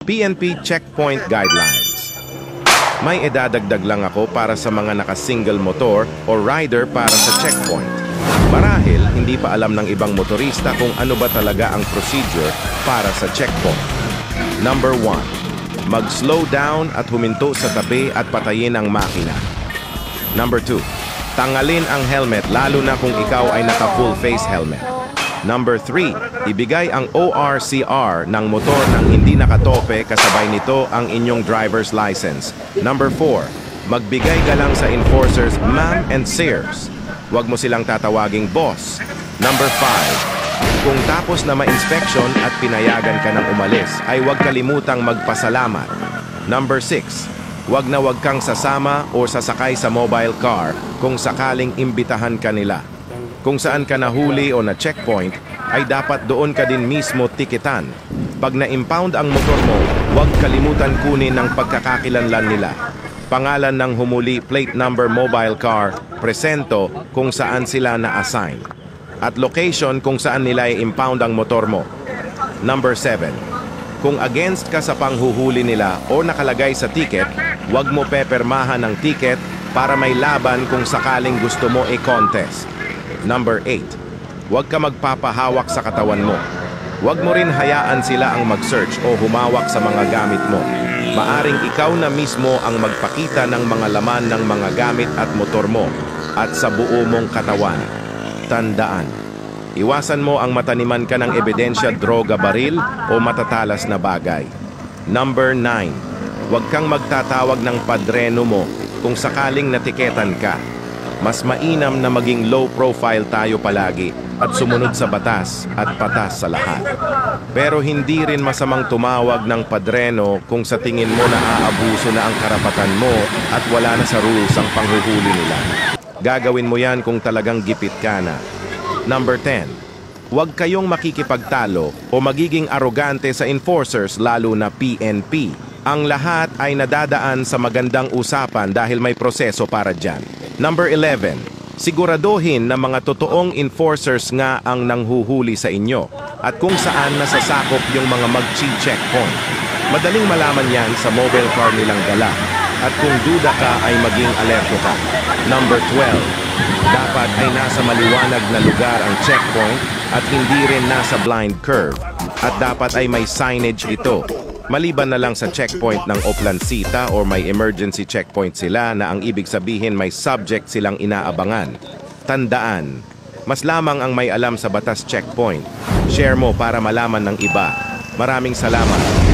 PNP Checkpoint Guidelines. May idadagdag lang ako para sa mga naka-single motor o rider para sa checkpoint. Marahil, hindi pa alam ng ibang motorista kung ano ba talaga ang procedure para sa checkpoint. Number 1. Mag-slow down at huminto sa tabi at patayin ang makina. Number 2. Tanggalin ang helmet lalo na kung ikaw ay naka-full face helmet. Number 3. Ibigay ang ORCR ng motor nang hindi nakatope kasabay nito ang inyong driver's license. Number 4. Magbigay ka lang sa enforcers, ma'am and sirs. Huwag mo silang tatawaging boss. Number 5. Kung tapos na ma-inspection at pinayagan ka ng umalis, ay huwag kalimutang magpasalamat. Number 6. Huwag na huwag kang sasama o sasakay sa mobile car kung sakaling imbitahan ka nila. Kung saan ka nahuli o na-checkpoint, ay dapat doon ka din mismo tikitan. Pag na-impound ang motor mo, huwag kalimutan kunin ng pagkakakilanlan nila. Pangalan ng humuli, plate number, mobile car, presento kung saan sila na-assign. At location kung saan nila i-impound ang motor mo. Number 7. Kung against ka sa panghuhuli nila o nakalagay sa ticket, huwag mo pepermahan ng ticket para may laban kung sakaling gusto mo i-contest. Number 8. Huwag ka magpapahawak sa katawan mo. Huwag mo rin hayaan sila ang mag-search o humawak sa mga gamit mo. Maaring ikaw na mismo ang magpakita ng mga laman ng mga gamit at motor mo at sa buo mong katawan. Tandaan, iwasan mo ang mataniman ka ng ebidensya, droga, baril o matatalas na bagay. Number 9. Huwag kang magtatawag ng padreno mo kung sakaling natiketan ka. Mas mainam na maging low profile tayo palagi at sumunod sa batas at patas sa lahat. Pero hindi rin masamang tumawag ng padreno kung sa tingin mo na aabuso na ang karapatan mo at wala na sa rules ang panghuhuli nila. Gagawin mo yan kung talagang gipit ka na. Number 10. Huwag kayong makikipagtalo o magiging arogante sa enforcers lalo na PNP. Ang lahat ay nadadaan sa magandang usapan dahil may proseso para dyan. Number 11. Siguraduhin na mga totoong enforcers nga ang nanghuhuli sa inyo at kung saan nasasakop yung mga mag-checkpoint. Madaling malaman yan sa mobile car nilang dala at kung duda ka ay maging alerto ka. Number 12. Dapat ay nasa maliwanag na lugar ang checkpoint at hindi rin nasa blind curve at dapat ay may signage ito. Maliban na lang sa checkpoint ng Oplancita or may emergency checkpoint sila na ang ibig sabihin may subject silang inaabangan. Tandaan, mas lamang ang may alam sa batas checkpoint. Share mo para malaman ng iba. Maraming salamat.